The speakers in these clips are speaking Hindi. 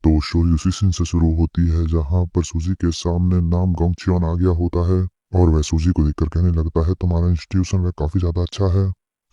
तो स्टोरी उसी सीन से शुरू होती है जहाँ पर सूजी के सामने नाम गोंगचियन आ गया होता है और वह सूजी को देखकर कहने लगता है तुम्हारा इंस्टीट्यूशन वह काफी ज्यादा अच्छा है।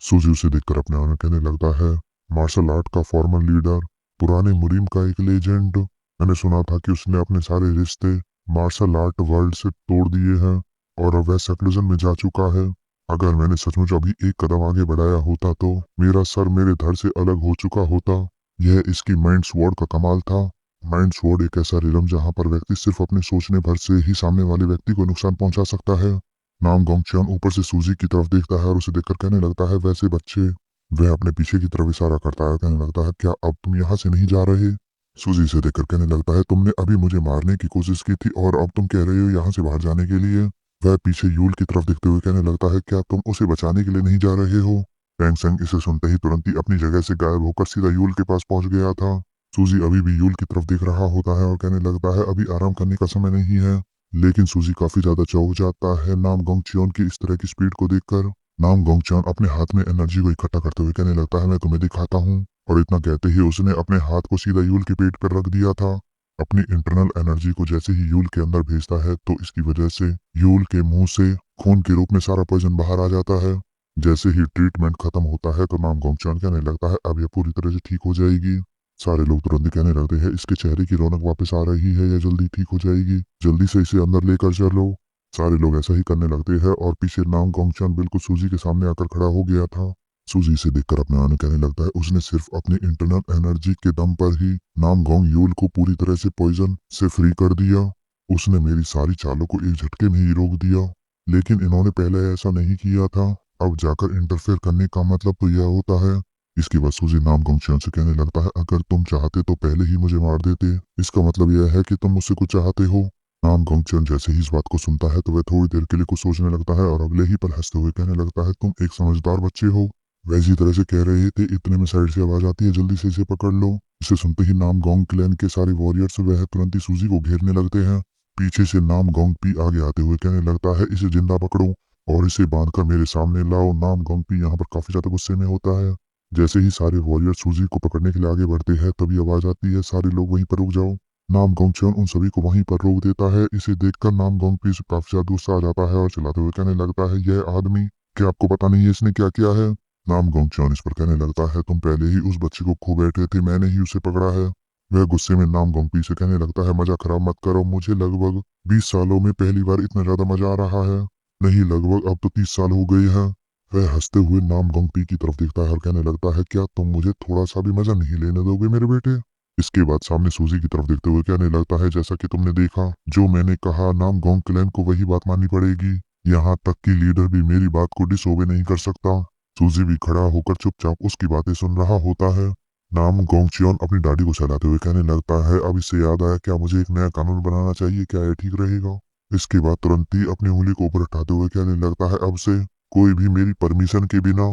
सूजी उसे देखकर अपने आप में कहने लगता है मार्शल आर्ट का फॉर्मल लीडर, पुराने मुरीम का एक लेजेंड। मैंने सुना था कि उसने अपने सारे रिश्ते मार्शल आर्ट वर्ल्ड से तोड़ दिए हैं और अब वह सेक्युलरिज्म में जा चुका है। अगर मैंने सचमुच अभी एक कदम आगे बढ़ाया होता तो मेरा सर मेरे धड़ से अलग हो चुका होता। यह इसकी माइंड स्वॉर्ड का कमाल था। माइंड स्वॉर्ड एक ऐसा रिदम जहां पर व्यक्ति सिर्फ अपने सोचने भर से ही सामने वाले व्यक्ति को नुकसान पहुंचा सकता है। नाम गोंगचियन ऊपर से सूजी की तरफ देखता है और उसे देखकर कहने लगता है वैसे बच्चे। वह अपने पीछे की तरफ इशारा करता है, कहने लगता है क्या अब तुम यहाँ से नहीं जा रहे। सूजी से देखकर कहने लगता है तुमने अभी मुझे मारने की कोशिश की थी और अब तुम कह रहे हो यहाँ से बाहर जाने के लिए। वह पीछे यूल की तरफ देखते हुए कहने लगता है क्या तुम उसे बचाने के लिए नहीं जा रहे हो। टैंग सेंग इसे सुनते ही तुरंत ही अपनी जगह से गायब होकर सीधा यूल के पास पहुंच गया था। सूजी अभी भी यूल की तरफ देख रहा होता है और कहने लगता है अभी आराम करने का समय नहीं है। लेकिन सूजी काफी ज्यादा चौंक जाता है नाम गोंगचियन की इस तरह की स्पीड को देखकर। नाम गोंगचियन अपने हाथ में एनर्जी को इकट्ठा करते हुए कहने लगता है मैं तुम्हें दिखाता हूँ। और इतना कहते ही उसने अपने हाथ को सीधा यूल के पेट पर रख दिया था। अपनी इंटरनल एनर्जी को जैसे ही यूल के अंदर भेजता है तो इसकी वजह से यूल के मुंह से खून के रूप में सारा पॉइजन बाहर आ जाता है। जैसे ही ट्रीटमेंट खत्म होता है तो नाम गोंगचियन कहने लगता है अब यह पूरी तरह से ठीक हो जाएगी। सारे लोग तुरंत ही कहने लगते हैं इसके चेहरे की रौनक वापस आ रही है, यह जल्दी ठीक हो जाएगी, जल्दी से इसे अंदर लेकर चलो। सारे लोग ऐसा ही करने लगते हैं और पीछे नाम गोंगचियन बिल्कुल सूजी के सामने आकर खड़ा हो गया था। सूजी से देखकर अपने आने कहने लगता है उसने सिर्फ अपनी इंटरनल एनर्जी के दम पर ही नाम गोंग यूल को पूरी तरह से पॉइजन से फ्री कर दिया। उसने मेरी सारी चालों को एक झटके में ही रोक दिया। लेकिन इन्होंने पहले ऐसा नहीं किया था। अब जाकर इंटरफेयर करने का मतलब तो यह होता है। इसके बाद सूजी नाम गोंगचियन से कहने लगता है अगर तुम चाहते तो पहले ही मुझे मार देते, इसका मतलब यह है कि तुम मुझसे कुछ चाहते हो। नाम गोंगचियन जैसे ही इस बात को सुनता है तो वह थोड़ी देर के लिए कुछ सोचने लगता है और अगले ही पल हंसते हुए कहने लगता है तुम एक समझदार बच्चे हो। वैसी तरह से कह रहे थे इतने में साइड से आवाज आती है जल्दी से इसे पकड़ लो। इसे सुनते ही नाम गोंग क्लैन के सारे वॉरियर्स वह तुरंत ही सूजी को घेरने लगते हैं। पीछे से नाम गोंग पी आगे आते हुए कहने लगता है इसे जिंदा पकड़ो और इसे बांधकर मेरे सामने लाओ। नाम गोंग पी यहाँ पर काफी ज्यादा गुस्से में होता है। जैसे ही सारे वॉरियर सूजी को पकड़ने के लिए आगे बढ़ते हैं तभी आवाज आती है सारे लोग वहीं पर रुक जाओ। नाम गोंगचियन उन सभी को वहीं पर रोक देता है। इसे देखकर नाम गोंग पी से काफी ज्यादा गुस्सा आ जाता है और चिल्लाते हुए कहने लगता है यह आदमी, क्या आपको पता नहीं है इसने क्या किया है। नाम गोंगचियन इस पर कहने लगता है तुम पहले ही उस बच्चे को खो बैठे थे, मैंने ही उसे पकड़ा है। वह गुस्से में नाम गोंगपी से कहने लगता है मजा खराब मत करो, मुझे लगभग 20 सालों में पहली बार इतना ज्यादा मजा आ रहा है। नहीं, लगभग अब तो 30 साल हो गए हैं। वह हंसते हुए नाम गोंगपी की तरफ देखता है और कहने लगता है क्या तुम मुझे थोड़ा सा भी मजा नहीं लेने दोगे मेरे बेटे। इसके बाद सामने सूजी की तरफ देखते हुए कहने लगता है जैसा कि तुमने देखा जो मैंने कहा नाम गोंग क्लैन को वही बात माननी पड़ेगी। यहाँ तक कि लीडर भी मेरी बात को डिसओबे नहीं कर सकता। सूजी भी खड़ा होकर चुपचाप उसकी बातें सुन रहा होता है। नाम गोंगचियन अपनी दाढ़ी को सहलाते हुए कहने लगता है अब इससे याद आया क्या मुझे एक नया कानून बनाना चाहिए, क्या यह ठीक रहेगा। इसके बाद तुरंत ही अपनी उंगली को ऊपर उठाते हुए कहने लगता है अब से कोई भी मेरी परमिशन के बिना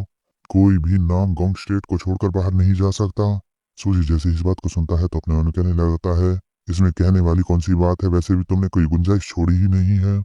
कोई भी नाम गोंग स्टेट को छोड़कर बाहर नहीं जा सकता। सूजी जैसे इस बात को सुनता है तो अपने मन में कहने लगता है इसमें कहने वाली कौन सी बात है, वैसे भी तुमने कोई गुंजाइश छोड़ी ही नहीं है।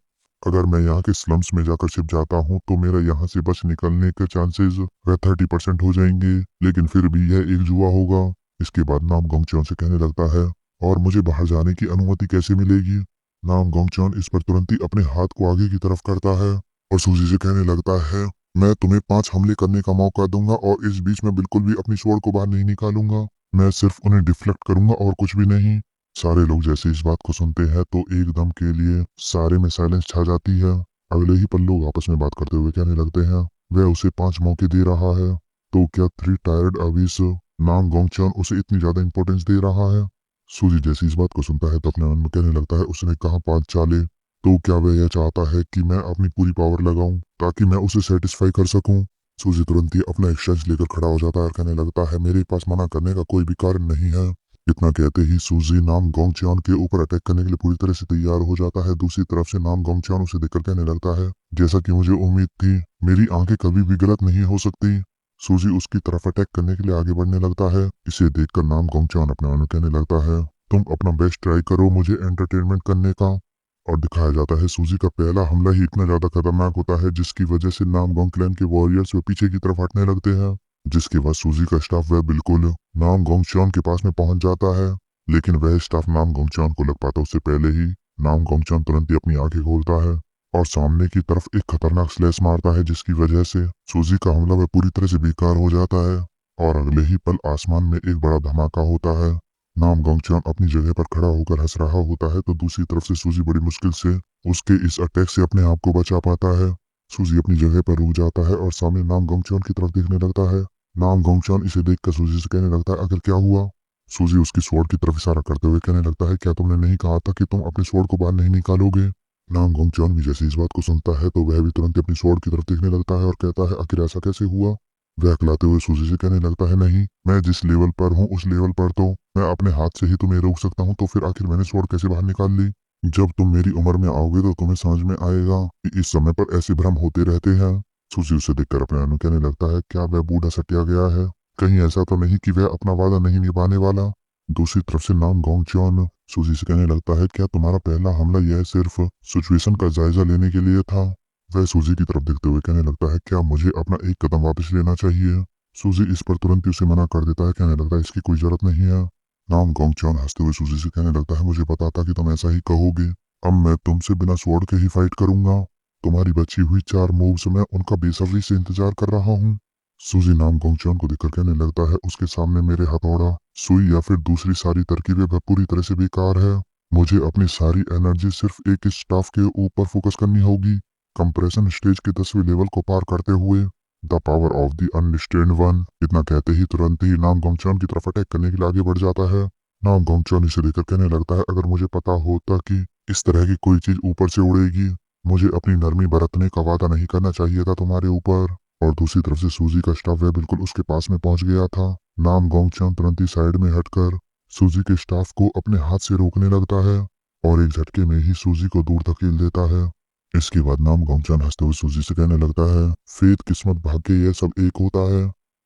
अगर मैं यहाँ के स्लम्स में जाकर छिप जाता हूँ तो मेरा यहाँ से बच निकलने के चांसेस वह 30% हो जाएंगे, लेकिन फिर भी यह एक जुआ होगा। इसके बाद नाम गोंगचियन से कहने लगता है और मुझे बाहर जाने की अनुमति कैसे मिलेगी। नाम गोंगचियन इस पर तुरंत ही अपने हाथ को आगे की तरफ करता है और सूजी से कहने लगता है मैं तुम्हें 5 हमले करने का मौका दूंगा और इस बीच में बिल्कुल भी अपनी स्वॉर्ड को बाहर नहीं निकालूंगा। मैं सिर्फ उन्हें डिफ्लेक्ट करूंगा और कुछ भी नहीं। सारे लोग जैसे इस बात को सुनते हैं तो एकदम के लिए सारे में साइलेंस छा जाती है। अगले ही पल लोग आपस में बात करते हुए कहने लगते हैं वह उसे 5 मौके दे रहा है तो क्या 3 टायर्ड अवीस नाम गोंगचियन उसे इतनी ज्यादा इंपॉर्टेंस दे रहा है। सूजी जैसे इस बात को सुनता है तो अपने मन में कहने लगता है उसने कहा 5 चाले, तो क्या वह यह चाहता है कि मैं अपनी पूरी पावर लगाऊं ताकि मैं उसे सेटिस्फाई कर सकूं। सूजी तुरंत ही अपना एक्सचेंज लेकर खड़ा हो जाता है और कहने लगता है मेरे पास मना करने का कोई भी कारण नहीं है। इतना कहते ही सूजी नाम गोंगचियन के ऊपर अटैक करने के लिए पूरी तरह से तैयार हो जाता है। दूसरी तरफ से नाम गोंगचियन उसे देखकर कहने लगता है जैसा कि मुझे उम्मीद थी, मेरी आंखें कभी भी गलत नहीं हो सकती। सूजी उसकी तरफ अटैक करने के लिए आगे बढ़ने लगता है। इसे देखकर नाम गोंगचियन अपने मन में कहने लगता है तुम अपना बेस्ट ट्राई करो मुझे एंटरटेनमेंट करने का। और दिखाया जाता है सूजी का पहला हमला ही इतना ज्यादा खतरनाक होता है जिसकी वजह से नाम गोंग क्लैन के वॉरियर्स वे पीछे की तरफ हटने लगते हैं। जिसके बाद सूजी का स्टाफ वह बिल्कुल नाम गोंगचियन के पास में पहुंच जाता है। लेकिन वह स्टाफ नाम गोंगचौन को लग पाता उससे पहले ही नाम गोंगचौन तुरंत ही अपनी आंखें खोलता है और सामने की तरफ एक खतरनाक स्लैश मारता है, जिसकी वजह से सूजी का हमला वह पूरी तरह से बेकार हो जाता है और अगले ही पल आसमान में एक बड़ा धमाका होता है। नाम गोंगचौन अपनी जगह पर खड़ा होकर हंस रहा होता है तो दूसरी तरफ से सूजी बड़ी मुश्किल से उसके इस अटैक से अपने आप को बचा पाता है। सूजी अपनी जगह पर रुक जाता है और सामने नाम गोंगचौन की तरफ देखने लगता है। नाम गोंगचौन इसे देखकर सूजी से कहने लगता है, आखिर क्या हुआ? सूजी उसकी स्वॉर्ड की तरफ इशारा करते हुए कहने लगता है, क्या तुमने नहीं कहा था कि तुम अपने स्वॉर्ड को बाहर नहीं निकालोगे? नाम गोंगचौन भी जैसे इस बात को सुनता है तो वह भी तुरंत अपनी स्वॉर्ड की तरफ देखने लगता है और कहता है, आखिर ऐसा कैसे हुआ? वह अकलाते हुए सूजी से कहने लगता है, नहीं, मैं जिस लेवल पर हूँ उस लेवल पर तो मैं अपने हाथ से ही तुम्हें रोक सकता हूँ, तो फिर आखिर मैंने स्वॉर्ड कैसे बाहर निकाल ली? जब तुम मेरी उम्र में आओगे तो तुम्हें समझ में आएगा कि इस समय पर ऐसे भ्रम होते रहते हैं। सूजी उसे देखकर अपने आप में कहने लगता है, क्या वह बूढ़ा सटिया गया है? कहीं ऐसा तो नहीं कि वह अपना वादा नहीं निभाने वाला? दूसरी तरफ से नाम गोंगचौन सूजी से कहने लगता है, क्या तुम्हारा पहला हमला यह सिर्फ सिचुएशन का जायजा लेने के लिए था? वह सूजी की तरफ देखते हुए कहने लगता है, क्या मुझे अपना एक कदम वापस लेना चाहिए? सूजी इस पर तुरंत ही उसे मना कर देता है, कहने लगता है, इसकी कोई जरूरत नहीं है। नाम गोंगचौन हंसते हुए सूजी से कहने लगता है, मुझे पता था कि तुम ऐसा ही कहोगे। अब मैं तुमसे बिना स्वॉर्ड के ही फाइट करूंगा। तुम्हारी बची हुई 4 मूव्स में उनका बेसब्री से इंतजार कर रहा हूँ। सूजी नाम गोंगचौन को देखकर कहने लगता है, उसके सामने मेरे हथौड़ा, सुई या फिर दूसरी सारी तरकीबें वह पूरी तरह से बेकार है। मुझे अपनी सारी एनर्जी सिर्फ एक स्टाफ के ऊपर फोकस करनी होगी। कंप्रेशन स्टेज के 10वें लेवल को पार करते हुए the power of the unrestrained one, इतना कहते ही तुरंत ही नाम गोंगचौन की तरफ अटैक करने के लिए आगे बढ़ जाता है। नाम गोंगचौन इसे देखकर कहने लगता है, अगर मुझे पता होता कि इस तरह की कोई चीज ऊपर से उड़ेगी, मुझे अपनी नरमी बरतने का वादा नहीं करना चाहिए था तुम्हारे ऊपर। और दूसरी तरफ से सूजी का स्टाफ वह बिल्कुल उसके पास में पहुंच गया था। नाम गोंगचौन तुरंत ही साइड में हटकर सूजी के स्टाफ को अपने हाथ से रोकने लगता है और एक झटके में ही सूजी को दूर धकेल देता है। इसके बाद नाम गोंगचौन हंसते हुए सूजी से कहने लगता है, फेथ, किस्मत, भाग्य, यह सब एक होता है।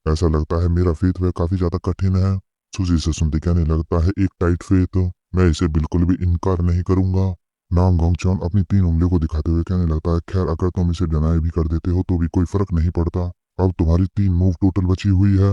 ऐसा लगता है मेरा फेथ वह काफी ज्यादा कठिन है। सूजी से सुनते कहने लगता है, एक टाइट फेथ, मैं इसे बिल्कुल भी इनकार नहीं करूंगा। नाम गोंगचौन अपनी 3 उंगलियों को दिखाते हुए कहने लगता है, खैर अगर तुम इसे डिनाई भी कर देते हो तो भी कोई फर्क नहीं पड़ता। अब तुम्हारी 3 मूव टोटल बची हुई है।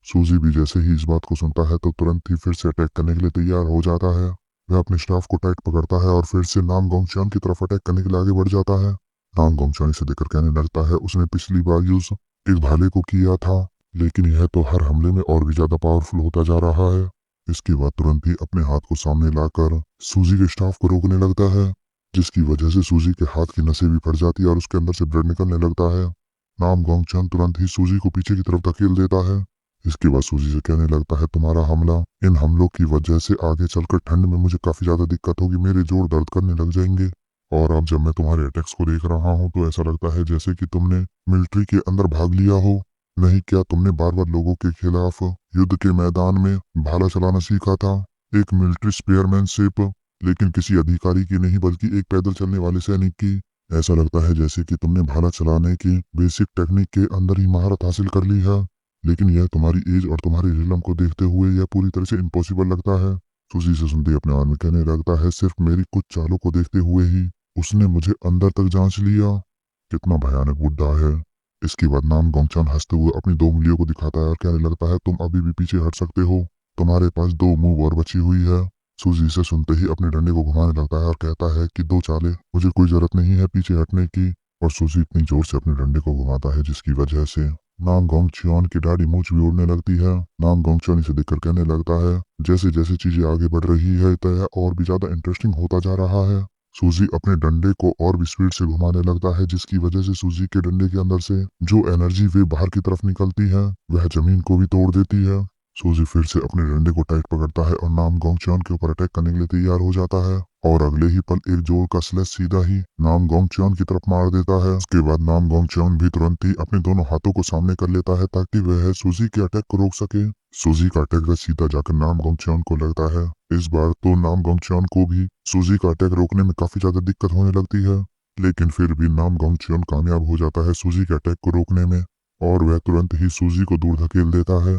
सूजी भी जैसे ही इस बात को सुनता है तो तुरंत ही फिर से अटैक करने के लिए तैयार हो जाता है। वह अपने स्टाफ को टाइट पकड़ता है और फिर से नाम गोंगचौन की तरफ अटैक करने के लिए आगे बढ़ जाता है। नाम गोंगचौन इसे देखकर कहने लगता है, उसने पिछली बार यूज एक भाले को किया था, लेकिन यह तो हर हमले में और भी ज्यादा पावरफुल होता जा रहा है। इसके बाद तुरंत ही अपने हाथ को सामने लाकर सूजी के स्टाफ को रोकने लगता है, जिसकी वजह से सूजी के हाथ की नसें भी फट जाती है और उसके अंदर से ब्लड निकलने लगता है। नाम गोंगचौन तुरंत ही सूजी को पीछे की तरफ धकेल देता है। इसके बाद सूजी से कहने लगता है, तुम्हारा हमला, इन हमलों की वजह से आगे चलकर ठंड में मुझे काफी ज्यादा दिक्कत होगी, मेरे जोड़ दर्द करने लग जाएंगे। और अब जब मैं तुम्हारे अटैक्स को देख रहा हूँ तो ऐसा लगता है जैसे कि तुमने मिलिट्री के अंदर भाग लिया हो। नहीं, क्या तुमने बार बार लोगों के खिलाफ युद्ध के मैदान में भाला चलाना सीखा था? एक मिलिट्री स्पेयरमैनशिप, लेकिन किसी अधिकारी की नहीं बल्कि एक पैदल चलने वाले सैनिक की। ऐसा लगता है जैसे कि तुमने भाला चलाने की बेसिक टेक्निक के अंदर ही महारत हासिल कर ली है, लेकिन यह तुम्हारी एज और तुम्हारी रिलम को देखते हुए यह पूरी तरह से इम्पॉसिबल लगता है। सुजी से सुनते अपने आप में कहने लगता है, सिर्फ मेरी कुछ चालों को देखते हुए ही उसने मुझे अंदर तक जांच लिया। कितना भयानक बुड्ढा है। इसके बाद नाम गोंगचौन हंसते हुए अपनी 2 उंगलियों को दिखाता है और कहने लगता है, तुम अभी भी पीछे हट सकते हो, तुम्हारे पास 2 मूव और बची हुई है। सूजी इसे सुनते ही अपने डंडे को घुमाने लगता है और कहता है कि 2 चालें, मुझे कोई जरूरत नहीं है पीछे हटने की। और सूजी इतनी जोर से अपने डंडे को घुमाता है जिसकी वजह से नाम गोंगचौन की दाढ़ी मूंछ भी उड़ने लगती है। नाम गोंगचौन इसे देखकर कहने लगता है, जैसे जैसे चीजें आगे बढ़ रही है तो यह और भी ज्यादा इंटरेस्टिंग होता जा रहा है। सूजी अपने डंडे को और भी स्पीड से घुमाने लगता है, जिसकी वजह से सूजी के डंडे के अंदर से जो एनर्जी वे बाहर की तरफ निकलती है वह जमीन को भी तोड़ देती है। सूजी फिर से अपने डंडे को टाइट पकड़ता है और नाम गोंगचौन के ऊपर अटैक करने के लिए तैयार हो जाता है और अगले ही पल एक जोर का स्लैश सीधा ही नाम गोंगचौन की तरफ मार देता है। उसके बाद नाम गोंगचौन भी तुरंत ही अपने दोनों हाथों को सामने कर लेता है ताकि वह सूजी के अटैक को रोक सके। सूजी का अटैक सीधा जाकर नाम गोंगचौन को लगता है। इस बार तो नाम गोंगचौन को भी सूजी का अटैक रोकने में काफी ज्यादा दिक्कत होने लगती है, लेकिन फिर भी नाम गोंगचौन कामयाब हो जाता है सूजी के अटैक को रोकने में और वह तुरंत ही सूजी को दूर धकेल देता है।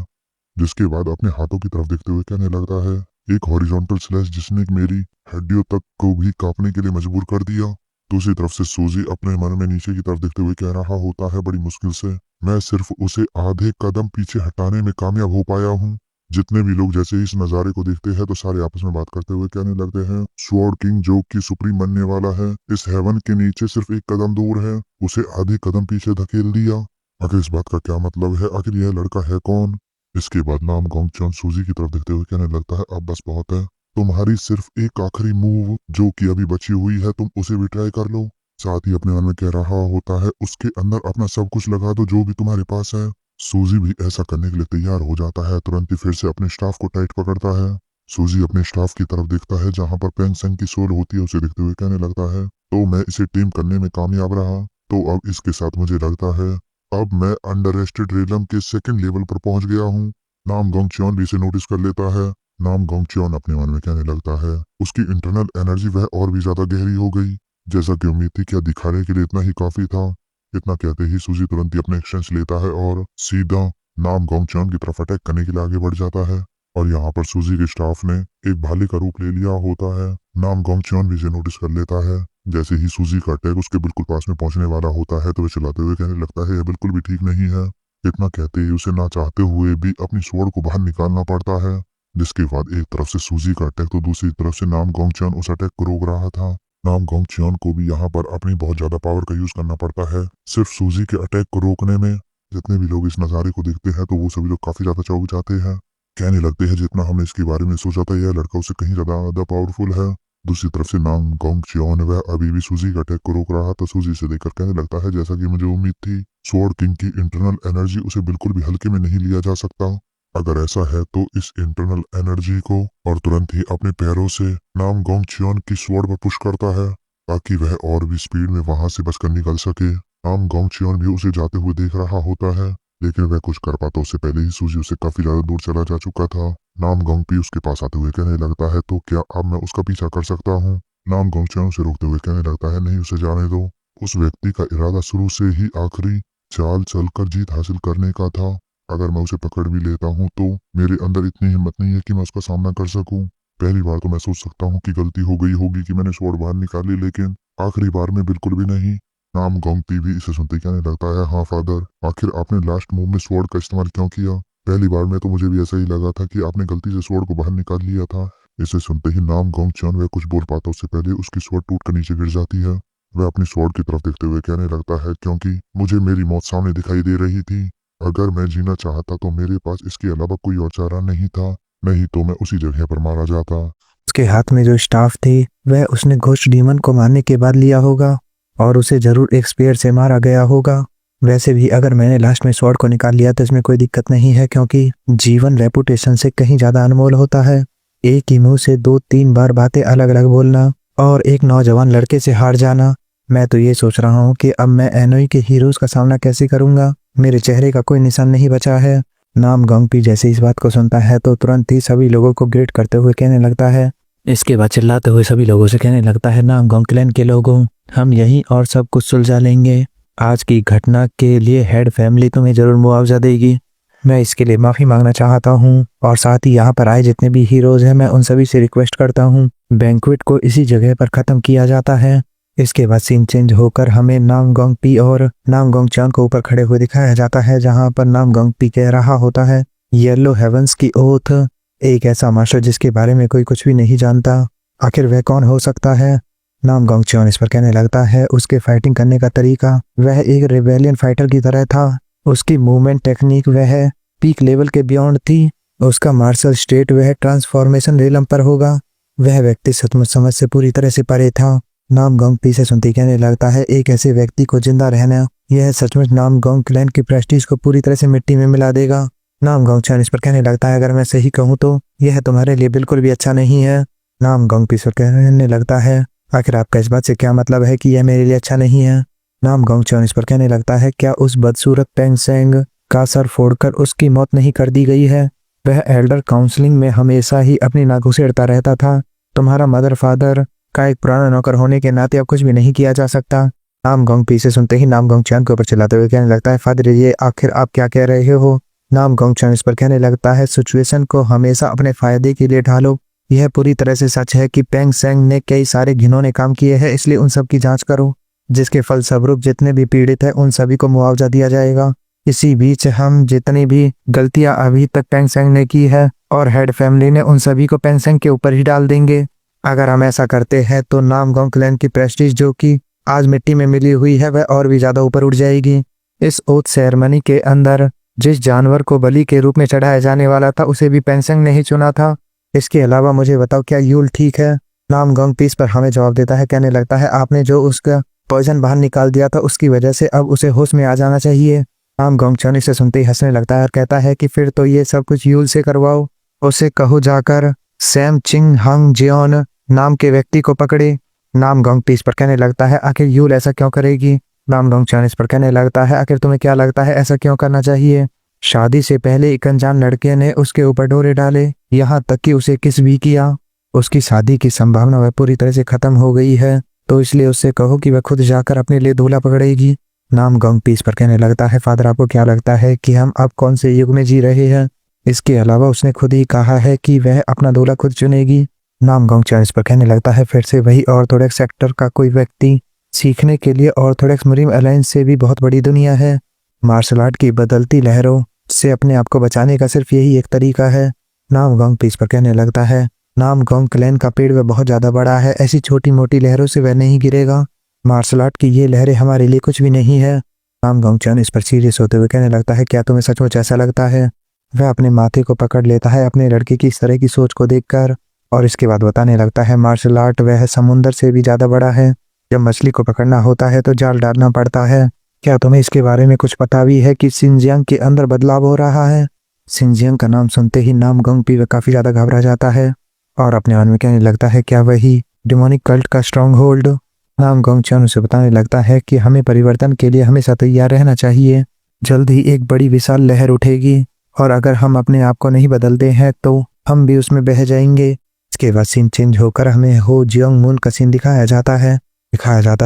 जिसके बाद अपने हाथों की तरफ देखते हुए कहने लगता है, एक हॉरिजॉन्टल स्लैश जिसने मेरी हड्डियों तक को भी कांपने के लिए मजबूर कर दिया। दूसरी तरफ से सूजी अपने मन में नीचे की तरफ देखते हुए कह रहा होता है बड़ी मुश्किल से, मैं सिर्फ उसे आधे कदम पीछे हटाने में कामयाब हो पाया हूँ। जितने भी लोग जैसे इस नज़ारे को देखते हैं तो सारे आपस में बात करते हुए कहने लगते हैं, स्वॉर्ड किंग जो कि सुप्रीम बनने वाला है, इस हेवन के नीचे सिर्फ एक कदम दूर है, उसे आधे कदम पीछे धकेल दिया। आखिर इस बात का क्या मतलब है? आखिर यह लड़का है कौन? इसके बाद नाम गोंगचौन सूजी की तरफ देखते हुए कहने लगता है, अब बस बहुत है, तुम्हारी सिर्फ एक आखिरी मूव जो कि अभी बची हुई है, तुम उसे भी ट्राई कर लो। साथ ही अपने मन में कह रहा होता है, उसके अंदर अपना सब कुछ लगा दो जो भी तुम्हारे पास है। सूजी भी ऐसा करने के लिए तैयार हो जाता है। तुरंत ही फिर से अपने स्टाफ को टाइट पकड़ता है। सूजी अपने स्टाफ की तरफ देखता है जहां पर पेंग सेंग की सोल होती है, उसे देखते हुए कहने लगता है, तो मैं इसे टीम करने में कामयाब रहा, तो अब इसके साथ मुझे लगता है अब मैं अंडरएस्टेड रेलम के सेकंड लेवल पर पहुंच गया हूँ। नाम गोंगचौन भी इसे नोटिस कर लेता है। नाम गोंगचौन अपने मन में कहने लगता है, उसकी इंटरनल एनर्जी वह और भी ज्यादा गहरी हो गई, जैसा कि उम्मीद थी। क्या दिखाने के लिए इतना ही काफी था? इतना कहते ही सूजी तुरंत ही अपने एक्शंस लेता है और सीधा नाम गोंगचौन की तरफ अटैक करने के लिए आगे बढ़ जाता है। और यहाँ पर सूजी के स्टाफ ने एक भाले का रूप ले लिया होता है। नाम गोंगचौन भी इसे नोटिस कर लेता है। जैसे ही सूजी का अटैक उसके बिल्कुल पास में पहुंचने वाला होता है तो वह चिल्लाते हुए कहने लगता है, यह बिल्कुल भी ठीक नहीं है। इतना कहते ही उसे ना चाहते हुए भी अपनी स्वॉर्ड को बाहर निकालना पड़ता है। जिसके बाद एक तरफ से सूजी का अटैक तो दूसरी तरफ से नाम गोंगचौन उस अटैक को रोक रहा था। नाम गोंगचौन को भी यहाँ पर अपनी बहुत ज्यादा पावर का यूज करना पड़ता है सिर्फ सूजी के अटैक को रोकने में। जितने भी लोग इस नज़ारे को देखते हैं तो वो सभी लोग काफी ज्यादा चौंक जाते हैं। कहने लगते हैं, जितना हमने इसके बारे में सोचा था यह लड़का उससे कहीं ज्यादा पावरफुल है। दूसरी तरफ से नाम गोंगचौन वह अभी भी सूजी का अटैक को रोक रहा था। सूजी से देखकर कहने लगता है, जैसा कि मुझे उम्मीद थी, स्वॉर्ड किंग की इंटरनल एनर्जी उसे बिल्कुल भी हल्के में नहीं लिया जा सकता। अगर ऐसा है तो इस इंटरनल एनर्जी को, और तुरंत ही अपने पैरों से नाम गोंगचौन की स्वॉर्ड पर पुश करता है ताकि वह और भी स्पीड में वहां से बचकर निकल सके। नाम गोंगचौन भी उसे जाते हुए देख रहा होता है, लेकिन वह कुछ कर पाता उससे पहले ही सूजी उससे काफी ज्यादा दूर चला जा चुका था। नाम गोंगपी उसके पास आते हुए कहने लगता है, तो क्या अब मैं उसका पीछा कर सकता हूँ? नाम गोंगचौन उसे रोकते हुए कहने लगता है, नहीं, उसे जाने दो। उस व्यक्ति का इरादा शुरू से ही आखिरी चाल चलकर जीत हासिल करने का था। अगर मैं उसे पकड़ भी लेता हूँ तो मेरे अंदर इतनी हिम्मत नहीं है कि मैं उसका सामना कर सकूं। पहली बार तो मैं सोच सकता हूँ कि गलती हो गई होगी कि मैंने स्वॉर्ड बाहर निकाली, लेकिन आखिरी बार में बिल्कुल भी नहीं। नाम गोंगपी भी इसे सुनते ही कहने लगता है, हाँ फादर, आखिर आपने लास्ट मूव में स्वॉर्ड का इस्तेमाल क्यों किया? पहली बार में तो मुझे भी ऐसा ही लगा था कि आपने गलती से स्वॉर्ड को बाहर निकाल लिया था। इसे सुनते ही नाम गोंगचौन वह कुछ बोल पाता उससे पहले उसकी स्वॉर्ड टूट कर नीचे गिर जाती है। वह अपनी स्वॉर्ड की तरफ देखते हुए कहने लगता है, क्योंकि मुझे मेरी मौत सामने दिखाई दे रही थी। अगर मैं जीना चाहता तो मेरे पास इसके अलावा कोई और चारा नहीं था, नहीं तो मैं उसी जगह पर मारा जाता। उसके हाथ में जो स्टाफ थी वह उसने घोस्ट डीमन को मारने के बाद लिया होगा और उसे जरूर एक स्पेयर से मारा गया होगा। वैसे भी अगर मैंने लास्ट में स्वॉर्ड को निकाल लिया तो इसमें कोई दिक्कत नहीं है, क्योंकि जीवन रेपुटेशन से कहीं ज्यादा अनमोल होता है। एक ही मुंह से 2-3 बार बातें अलग अलग बोलना और एक नौजवान लड़के से हार जाना। मैं तो ये सोच रहा हूँ कि अब मैं एनोई के हीरोज का सामना कैसे करूंगा। मेरे चेहरे का कोई निशान नहीं बचा है। नाम गोंगपी जैसे इस बात को सुनता है तो तुरंत ही सभी लोगों को ग्रेट करते हुए कहने लगता है। इसके बाद चिल्लाते हुए सभी लोगों से कहने लगता है, नाम गोंग क्लैन के लोगों, हम यहीं और सब कुछ सुलझा लेंगे। आज की घटना के लिए हेड फैमिली तुम्हें जरूर मुआवजा देगी। मैं इसके लिए माफी मांगना चाहता हूँ और साथ ही यहाँ पर आए जितने भी हीरोज हैं मैं उन सभी से रिक्वेस्ट करता हूँ बैंक्वेट को इसी जगह पर खत्म किया जाता है। इसके बाद सीन चेंज होकर हमें नाम गोंगपी और नाम गोंगचौन को ऊपर खड़े हुए दिखाया जाता है, जहाँ पर नाम गोंगपी कह रहा होता है, येलो हेवंस की ओथ, एक ऐसा मास्टर जिसके बारे में कोई कुछ भी नहीं जानता, आखिर वह कौन हो सकता है? नाम गोंगचौन इस पर कहने लगता है, उसके फाइटिंग करने का तरीका वह एक रिबेलियन फाइटर की तरह था। उसकी मूवमेंट टेक्निक वह पीक लेवल के बियॉन्ड थी। उसका मार्शल स्टेट वह ट्रांसफॉर्मेशन रेलम पर होगा। वह व्यक्ति सचमुच समझ से पूरी तरह से परे था। नाम गोंगपी से सुनते कहने लगता है, एक ऐसे व्यक्ति को जिंदा रहना यह सचमुच नाम गोंग क्लैन की प्रेस्टीज को पूरी तरह से मिट्टी में मिला देगा। नाम गोंगचौन इस पर कहने लगता है, अगर मैं सही कहूँ तो यह तुम्हारे लिए बिल्कुल भी अच्छा नहीं है। नाम गोंगपी इस पर कहने लगता है, आखिर आपका इस बात से क्या मतलब है कि यह मेरे लिए अच्छा नहीं है? नाम गोंगचौन इस पर कहने लगता है, क्या उस बदसूरत पेंग सेंग का सर फोड़कर उसकी मौत नहीं कर दी गई है? वह एल्डर काउंसलिंग में हमेशा ही अपनी नाक घुसेड़ता रहता था। तुम्हारा मदर फादर का एक पुराना नौकर होने के नाते अब कुछ भी नहीं किया जा सकता। नाम गोंगपी से सुनते ही नाम गोंगचौन के ऊपर चिल्लाते हुए कहने लगता है, फादर ये आखिर आप क्या कह रहे हो? नाम गोंगचौन इस पर कहने लगता है, सिचुएशन को हमेशा अपने फायदे के लिए ढालो। यह पूरी तरह से सच है कि पेंग सेंग ने कई सारे घिनौने काम किए हैं, इसलिए उन सब की जांच करो, जिसके फलस्वरूप जितने भी पीड़ित हैं उन सभी को मुआवजा दिया जाएगा। इसी बीच हम जितनी भी गलतियां अभी तक पेंगसेंग ने की है और हेड फैमिली ने, उन सभी को पेंगसेंग के ऊपर ही डाल देंगे। अगर हम ऐसा करते हैं तो नामगोंग क्लैन की प्रेस्टीज जो कि आज मिट्टी में मिली हुई है वह और भी ज्यादा ऊपर उठ जाएगी। इस ओथ सेरेमनी के अंदर जिस जानवर को बलि के रूप में चढ़ाया जाने वाला था उसे भी पेंगसेंग ने ही चुना था। इसके अलावा मुझे बताओ, क्या यूल ठीक है? नामगोंग पीस पर हमें जवाब देता है, कहने लगता है आपने जो उसका पॉइजन बाहर निकाल दिया था उसकी वजह से अब उसे होश में आ जाना चाहिए। नामगोंग चन इसे सुनते ही हंसने लगता है और कहता है कि फिर तो ये सब कुछ यूल से करवाओ। उसे कहो जाकर सैम चिंग हंग जियोन नाम के व्यक्ति को पकड़े। नामगोंग पीस पर कहने लगता है आखिर यूल ऐसा क्यों करेगी? नामगोंग चन इस पर कहने लगता है आखिर तुम्हें क्या लगता है ऐसा क्यों करना चाहिए? शादी से पहले एक अनजान लड़के ने उसके ऊपर डोरे डाले, यहाँ तक कि उसे किस भी किया। उसकी शादी की संभावना वह पूरी तरह से खत्म हो गई है, तो इसलिए उससे कहो कि वह खुद जाकर अपने लिए दूल्हा पकड़ेगी। नामगोंग पीस पर कहने लगता है फादर आपको क्या लगता है कि हम अब कौन से युग में जी रहे हैं? इसके अलावा उसने खुद ही कहा है कि वह अपना दूल्हा खुद चुनेगी। नामगोंग चन इस पर कहने लगता है फिर से वही ऑर्थोडॉक्स सेक्टर का कोई व्यक्ति। सीखने के लिए ऑर्थोडॉक्स मरीन अलायंस से भी बहुत बड़ी दुनिया है। मार्शल आर्ट की बदलती लहरों से अपने आप को बचाने का सिर्फ यही एक तरीका है। नामगोंग पीस पर कहने लगता है नामगोंग क्लैन का पेड़ वह बहुत ज्यादा बड़ा है, ऐसी छोटी मोटी लहरों से वह नहीं गिरेगा। मार्शल आर्ट की ये लहरें हमारे लिए कुछ भी नहीं है। नामगोंग चन इस पर सीरियस होते हुए कहने लगता है क्या तुम्हें सचमुच ऐसा लगता है? वह अपने माथे को पकड़ लेता है अपने लड़के की इस तरह की सोच को देखकर और इसके बाद बताने लगता है मार्शल आर्ट वह समुंदर से भी ज्यादा बड़ा है। जब मछली को पकड़ना होता है तो जाल डालना पड़ता है। क्या तुम्हें इसके बारे में कुछ पता भी है कि सिंजियांग के अंदर बदलाव हो रहा है? सिंजियांग का नाम सुनते ही नामगोंग पी वह काफी ज्यादा घबरा जाता है और अपने मन में कहने लगता है क्या वही डिमोनिक कल्ट का स्ट्रॉन्ग होल्ड? नामगोंग चन उसे बताने लगता है कि हमें परिवर्तन के लिए हमेशा तैयार रहना चाहिए। जल्द ही एक बड़ी विशाल लहर उठेगी और अगर हम अपने आप को नहीं बदलते हैं तो हम भी उसमें बह जाएंगे। इसके बाद सीन चेंज होकर हमें हो जियोंग मून का सीन दिखाया जाता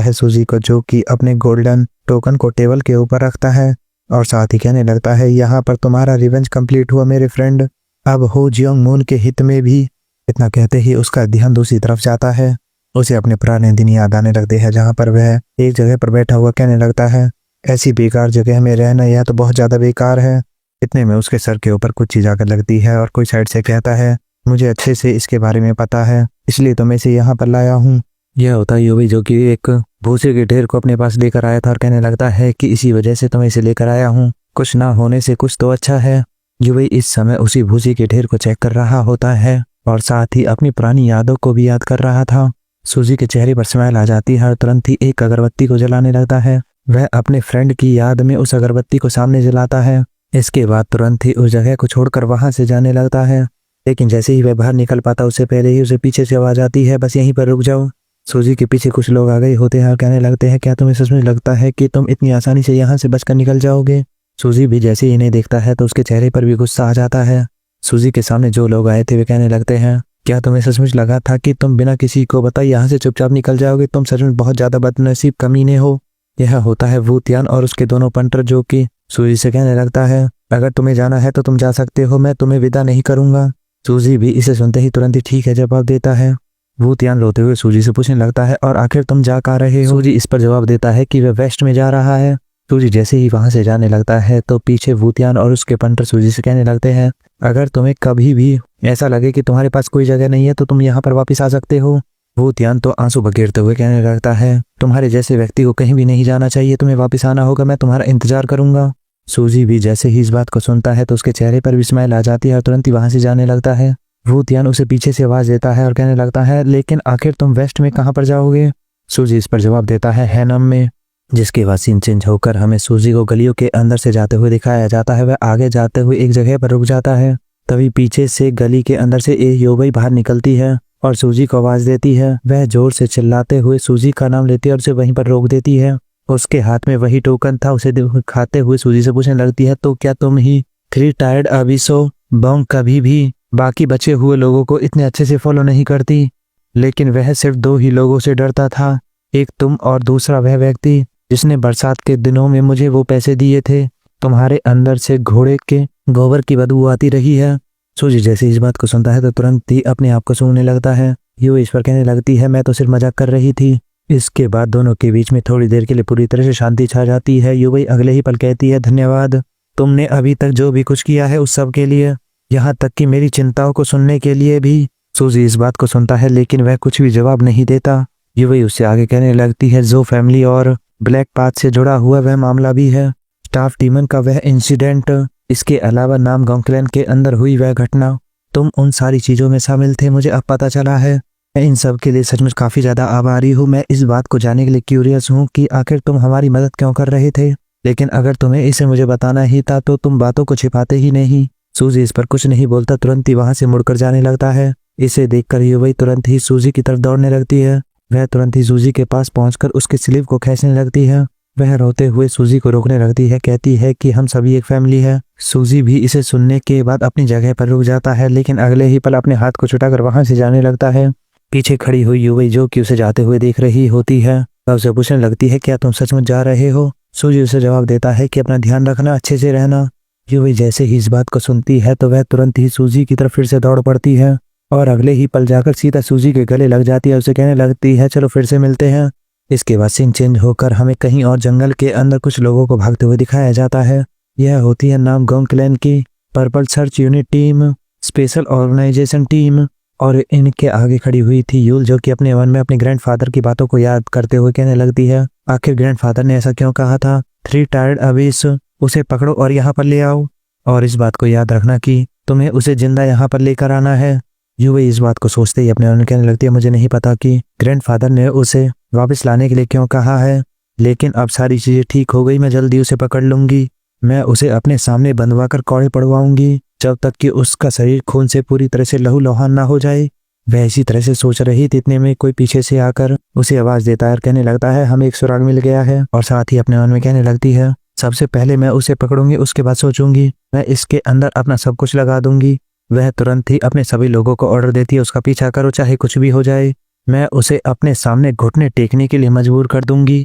है सूजी को जो कि अपने गोल्डन टोकन को टेबल के ऊपर रखता है और साथ ही कहने लगता है यहाँ पर तुम्हारा रिवेंज कंप्लीट हुआ मेरे फ्रेंड, अब हो जियोंग मून के हित में भी। इतना कहते ही उसका ध्यान दूसरी तरफ जाता है। उसे अपने पुराने दिन याद आने लगते हैं जहाँ पर वह एक जगह पर बैठा हुआ कहने लगता है ऐसी बेकार जगह में रहना यह तो बहुत ज्यादा बेकार है। इतने में उसके सर के ऊपर कुछ चीज आकर लगती है और कोई साइड से कहता है मुझे अच्छे से इसके बारे में पता है इसलिए तो मैं इसे यहाँ पर लाया हूँ। यह होता है युवी जो कि एक भूसे के ढेर को अपने पास लेकर आया था और कहने लगता है कि इसी वजह से तो मैं इसे लेकर आया हूँ, कुछ ना होने से कुछ तो अच्छा है। युवी इस समय उसी भूसे के ढेर को चेक कर रहा होता है और साथ ही अपनी पुरानी यादों को भी याद कर रहा था। सूजी के चेहरे पर स्माइल आ जाती है और तुरंत ही एक अगरबत्ती को जलाने लगता है। वह अपने फ्रेंड की याद में उस अगरबत्ती को सामने जलाता है। इसके बाद तुरंत ही उस जगह को छोड़कर वहां से जाने लगता है, लेकिन जैसे ही वह बाहर निकल पाता उससे पहले ही उसे पीछे से आवाज आती है बस यहीं पर रुक जाओ। सूजी के पीछे कुछ लोग आ गए होते हैं और कहने लगते हैं क्या तुम्हें सचमुच लगता है कि तुम इतनी आसानी से यहाँ से बचकर निकल जाओगे? सूजी भी जैसे ही इन्हें देखता है तो उसके चेहरे पर भी गुस्सा आ जाता है। सूजी के सामने जो लोग आए थे वे कहने लगते हैं क्या तुम्हें सचमुच लगा था कि तुम बिना किसी को बताए यहाँ से चुपचाप निकल जाओगे? तुम सचमुच बहुत ज्यादा बदनसीब कमीने हो। यह होता है वू तियान और उसके दोनों पंटर जो कि सूजी से कहने लगता है अगर तुम्हें जाना है तो तुम जा सकते हो, मैं तुम्हें विदा नहीं करूंगा। सूजी भी इसे सुनते ही तुरंत ही ठीक है जवाब देता है। वू तियान रोते हुए सूजी से पूछने लगता है और आखिर तुम जा कहाँ रहे हो? सूजी इस पर जवाब देता है कि वह वेस्ट में जा रहा है। सूजी जैसे ही वहां से जाने लगता है तो पीछे वू तियान और उसके पंटर सूजी से कहने लगते हैं अगर तुम्हें कभी भी ऐसा लगे कि तुम्हारे पास कोई जगह नहीं है तो तुम यहाँ पर वापस आ सकते हो। वू तियान तो आंसू बखेरते हुए कहने लगता है तुम्हारे जैसे व्यक्ति को कहीं भी नहीं जाना चाहिए, तुम्हें वापस आना होगा, मैं तुम्हारा इंतजार करूंगा। सूजी भी जैसे ही इस बात को सुनता है तो उसके चेहरे पर भी स्माइल आ जाती है और तुरंत ही वहां से जाने लगता है। वू तियान उसे पीछे से आवाज देता है और कहने लगता है लेकिन आखिर तुम वेस्ट में कहाँ पर जाओगे? सूजी इस पर जवाब देता है हैनम में। जिसके बाद सीन चेंज होकर हमें सूजी को गलियों के अंदर से जाते हुए दिखाया जाता है। वह आगे जाते हुए एक जगह पर रुक जाता है, तभी पीछे से गली के अंदर से एक योबई बाहर निकलती है और सूजी को आवाज देती है। वह जोर से चिल्लाते हुए सूजी का नाम लेती है और उसे वहीं पर रोक देती है। उसके हाथ में वही टोकन था। उसे खाते हुए सूजी से पूछने लगती है तो क्या तुम ही 3 टायर्ड अबिसो बॉन्ग कभी भी बाकी बचे हुए लोगों को इतने अच्छे से फॉलो नहीं करती? लेकिन वह सिर्फ 2 ही लोगों से डरता था, एक तुम और दूसरा वह व्यक्ति जिसने बरसात के दिनों में मुझे वो पैसे दिए थे। तुम्हारे अंदर से घोड़े के गोबर की बदबू आती रही है। सूजी जैसे इस बात को सुनता है तो तुरंत ही अपने आप को सूंघने लगता है। यो इस पर कहने लगती है मैं तो सिर्फ मजाक कर रही थी। इसके बाद दोनों के बीच में थोड़ी देर के लिए पूरी तरह से शांति छा जाती है। युवी अगले ही पल कहती है, धन्यवाद, तुमने अभी तक जो भी कुछ किया है उस सब के लिए, यहाँ तक कि मेरी चिंताओं को सुनने के लिए भी। सूजी इस बात को सुनता है लेकिन वह कुछ भी जवाब नहीं देता। युवी उससे आगे कहने लगती है, जो फैमिली और ब्लैक पाथ से जुड़ा हुआ वह मामला भी है, स्टाफ डीमन का वह इंसिडेंट, इसके अलावा नाम गॉन्कलैन के अंदर हुई वह घटना, तुम उन सारी चीज़ों में शामिल थे, मुझे अब पता चला है। मैं इन सब के लिए सचमुच काफ़ी ज़्यादा आभारी हूँ। मैं इस बात को जानने के लिए क्यूरियस हूँ कि आखिर तुम हमारी मदद क्यों कर रहे थे, लेकिन अगर तुम्हें इसे मुझे बताना ही था तो तुम बातों को छिपाते ही नहीं। सूजी इस पर कुछ नहीं बोलता, तुरंत ही वहाँ से मुड़कर जाने लगता है। इसे देखकर युवी तुरंत ही सूजी की तरफ दौड़ने लगती है। वह तुरंत ही सूजी के पास पहुंचकर उसके स्लीव को खींचने लगती है। वह रोते हुए सूजी को रोकने लगती है, कहती है कि हम सभी एक फैमिली है। सूजी भी इसे सुनने के बाद अपनी जगह पर रुक जाता है लेकिन अगले ही पल अपने हाथ को छुटाकर वहां से जाने लगता है। पीछे खड़ी हुई युवी जो कि उसे जाते हुए देख रही होती है, वह उसे पूछने लगती है, क्या तुम सचमुच जा रहे हो? सूजी उसे जवाब देता है कि अपना ध्यान रखना, अच्छे से रहना। युवी जैसे ही इस बात को सुनती है तो वह तुरंत ही सूजी की तरफ फिर से दौड़ पड़ती है और अगले ही पल जाकर सीधा सूजी के गले लग जाती है। उसे कहने लगती है, चलो फिर से मिलते हैं। इसके बाद सीन चेंज होकर हमें कहीं और जंगल के अंदर कुछ लोगों को भागते हुए दिखाया जाता है। यह होती है नाम गॉन्कलैन की purple search unit team, special organisation team, और इनके आगे खड़ी हुई थी यूल जो कि अपने मन में अपने ग्रैंडफादर की बातों को याद करते हुए कहने लगती है, आखिर ग्रैंडफादर ने ऐसा क्यों कहा था, 3 टायर्ड अबीस, उसे पकड़ो और यहाँ पर ले आओ, और इस बात को याद रखना कि तुम्हें उसे जिंदा यहाँ पर लेकर आना है। युवी इस बात को सोचते ही अपने मन में कहने लगती है, मुझे नहीं पता कि ग्रैंडफादर ने उसे वापस लाने के लिए क्यों कहा है, लेकिन अब सारी चीजें ठीक हो गई, मैं जल्दी उसे पकड़ लूंगी। मैं उसे अपने सामने बंधवा कर कौड़े पड़वाऊंगी जब तक कि उसका शरीर खून से पूरी तरह से लहूलुहान ना हो जाए। वह इसी तरह से सोच रही थी, इतने में कोई पीछे से आकर उसे आवाज देता है और कहने लगता है, हमें एक सुराग मिल गया है, और साथ ही अपने मन में कहने लगती है, सबसे पहले मैं उसे पकड़ूंगी, उसके बाद सोचूंगी मैं इसके अंदर अपना सब कुछ लगा दूंगी। वह तुरंत ही अपने सभी लोगों को ऑर्डर देती है, उसका पीछा करो चाहे कुछ भी हो जाए, मैं उसे अपने सामने घुटने टेकने के लिए मजबूर कर दूंगी।